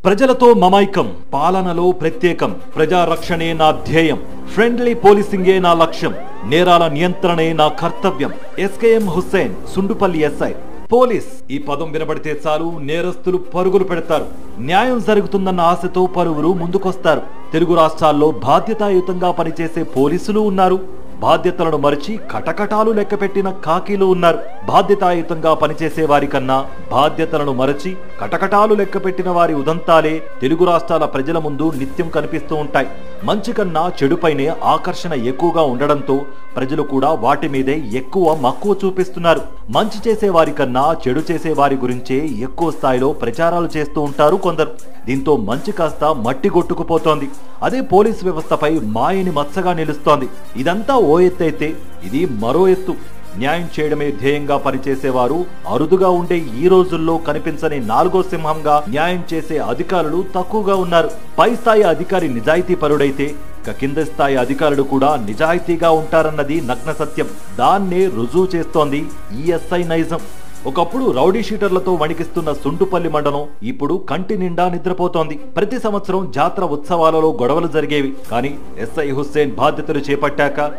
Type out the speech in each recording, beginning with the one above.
ప్రజలతో మమైకం, పాలనలో ప్రత్యేకం, ప్రజా రక్షణే నా ధ్యేయం, ఫ్రెండ్లీ పోలీసింగే నా లక్ష్యం, నేరాల నియంత్రణే నా కర్తవ్యం. SKM Hussain, Sundupalli SI. Police ఈ పదం వినబడితే చాలు నేరస్తులు పరుగులు పెడతారు. న్యాయం జరుగుతుందన్న ఆశతో పలువురు ముందుకొస్తారు. తెలుగు రాష్ట్రాల్లో బాధ్యతాయుతంగా పనిచేసే పోలీసులు ఉన్నారు. బాధ్యతలను మరిచి కటకటాలు లెక్కపెట్టిన కాకీలు ఉన్నారు. బాధ్యతాయుతంగా పనిచేసే వారి కన్నా బాధ్యతలను మరచి కటకటాలు లెక్కపెట్టిన వారి ఉదంతాలే తెలుగు రాష్ట్రాల ప్రజల ముందు నిత్యం కనిపిస్తూ ఉంటాయి. మంచి కన్నా చెడుపైనే ఆకర్షణ ఎక్కువగా ఉండడంతో ప్రజలు కూడా వాటి మీదే ఎక్కువ మక్కువ చూపిస్తున్నారు. మంచి చేసే వారి కన్నా చెడు చేసే వారి గురించే ఎక్కువ స్థాయిలో ప్రచారాలు చేస్తూ ఉంటారు కొందరు. దీంతో మంచి కాస్త మట్టి కొట్టుకుపోతోంది. అదే పోలీసు వ్యవస్థపై మాయని మచ్చగా నిలుస్తోంది. ఇదంతా ఓ ఎత్తు అయితే ఇది మరో ఎత్తు. న్యాయం చేయడమే ధ్యేయంగా పనిచేసేవారు అరుదుగా ఉండే ఈ రోజుల్లో కనిపించని నాలుగో సింహంగా న్యాయం చేసే అధికారులు తక్కువగా ఉన్నారు. పై స్థాయి అధికారి నిజాయితీ పరుడైతే కింద స్థాయి అధికారులు కూడా నిజాయితీగా ఉంటారన్నది నగ్న సత్యం. దాన్నే రుజువు చేస్తోంది ఈఎస్ఐ నైజం. ఒకప్పుడు రౌడీ షీటర్లతో వణికిస్తున్న సుండుపల్లి మండలం ఇప్పుడు కంటి నిండా నిద్రపోతోంది. ప్రతి సంవత్సరం జాతర ఉత్సవాలలో గొడవలు జరిగేవి. కానీ ఎస్ఐ హుస్సేన్ బాధ్యతలు చేపట్టాక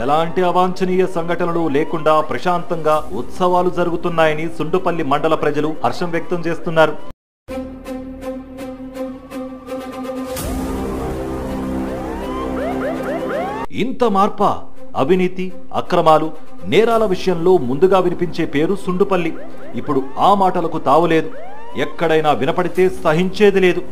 ఎలాంటి అవాంఛనీయ సంఘటనలు లేకుండా ప్రశాంతంగా ఉత్సవాలు జరుగుతున్నాయని సుండుపల్లి మండల ప్రజలు హర్షం వ్యక్తం చేస్తున్నారు. ఇంత మార్పా? అవినీతి, అక్రమాలు, నేరాల విషయంలో ముందుగా వినిపించే పేరు సుండుపల్లి. ఇప్పుడు ఆ మాటలకు తావులేదు. ఎక్కడైనా వినపడితే సహించేది లేదు.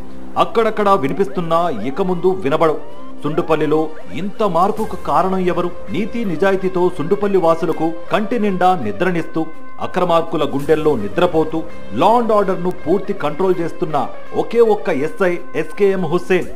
అక్కడక్కడా వినిపిస్తున్నా ఇక ముందు వినబడవు. సుండుపల్లిలో ఇంత మార్పుకు కారణం ఎవరు? నీతి నిజాయితీతో సుండుపల్లి వాసులకు కంటి నిండా నిద్రనిస్తూ అక్రమార్కుల గుండెల్లో నిద్రపోతూ లా అండ్ ఆర్డర్ ను పూర్తి కంట్రోల్ చేస్తున్న ఒకే ఒక్క ఎస్ఐ ఎస్కేఎం హుస్సేన్.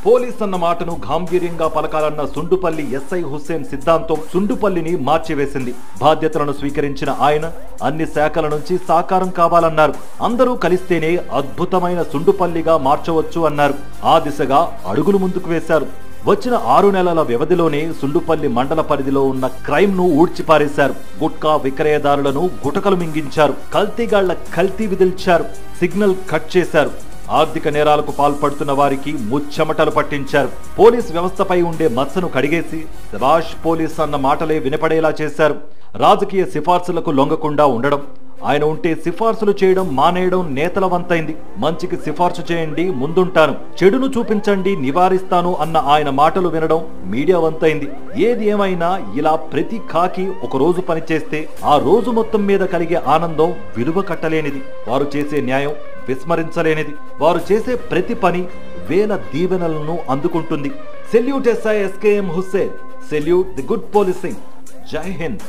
పోలీస్ అన్న మాటను గాంభీర్యంగా పలకాలన్న సుండుపల్లి ఎస్ఐ హుస్సేన్ సిద్ధాంతం సుండుపల్లిని మార్చివేసింది. బాధ్యతలను స్వీకరించిన ఆయన అన్ని శాఖల నుంచి సాకారం కావాలన్నారు. అందరూ కలిస్తేనే అద్భుతమైన సుండుపల్లిగా మార్చవచ్చు అన్నారు. ఆ దిశగా అడుగులు ముందుకు వేశారు. వచ్చిన 6 నెలల వ్యవధిలోనే సుండుపల్లి మండల పరిధిలో ఉన్న క్రైమ్ ను ఊడ్చిపారేశారు. గుట్కా విక్రయదారులను గుటకలు మింగించారు. కల్తీగాళ్ల కల్తీ విదిల్చారు. సిగ్నల్ కట్ చేశారు. ఆర్థిక నేరాలకు పాల్పడుతున్న వారికి ముచ్చెమటలు పట్టించారు. పోలీస్ వ్యవస్థపై ఉండే మచ్చను కడిగేసి శభాష్ పోలీస్ అన్న మాటలే వినపడేలా చేశారు. రాజకీయ సిఫార్సులకు లొంగకుండా ఉండడం, ఆయన ఉంటే సిఫార్సులు చేయడం మానేయడం నేతల వంతైంది. మంచికి సిఫార్సు చేయండి, ముందుంటాను, చెడును చూపించండి, నివారిస్తాను అన్న ఆయన మాటలు వినడం మీడియా వంతైంది. ఏది ఏమైనా ఇలా ప్రతి కాకి ఒక రోజు పనిచేస్తే ఆ రోజు మొత్తం మీద కలిగే ఆనందం విలువ కట్టలేనిది. వారు చేసే న్యాయం విస్మరించలేనిది. వారు చేసే ప్రతి పని వేల దీవెనలను అందుకుంటుంది. Salute SI SKM Hussain. Salute the good policing. జై హింద్.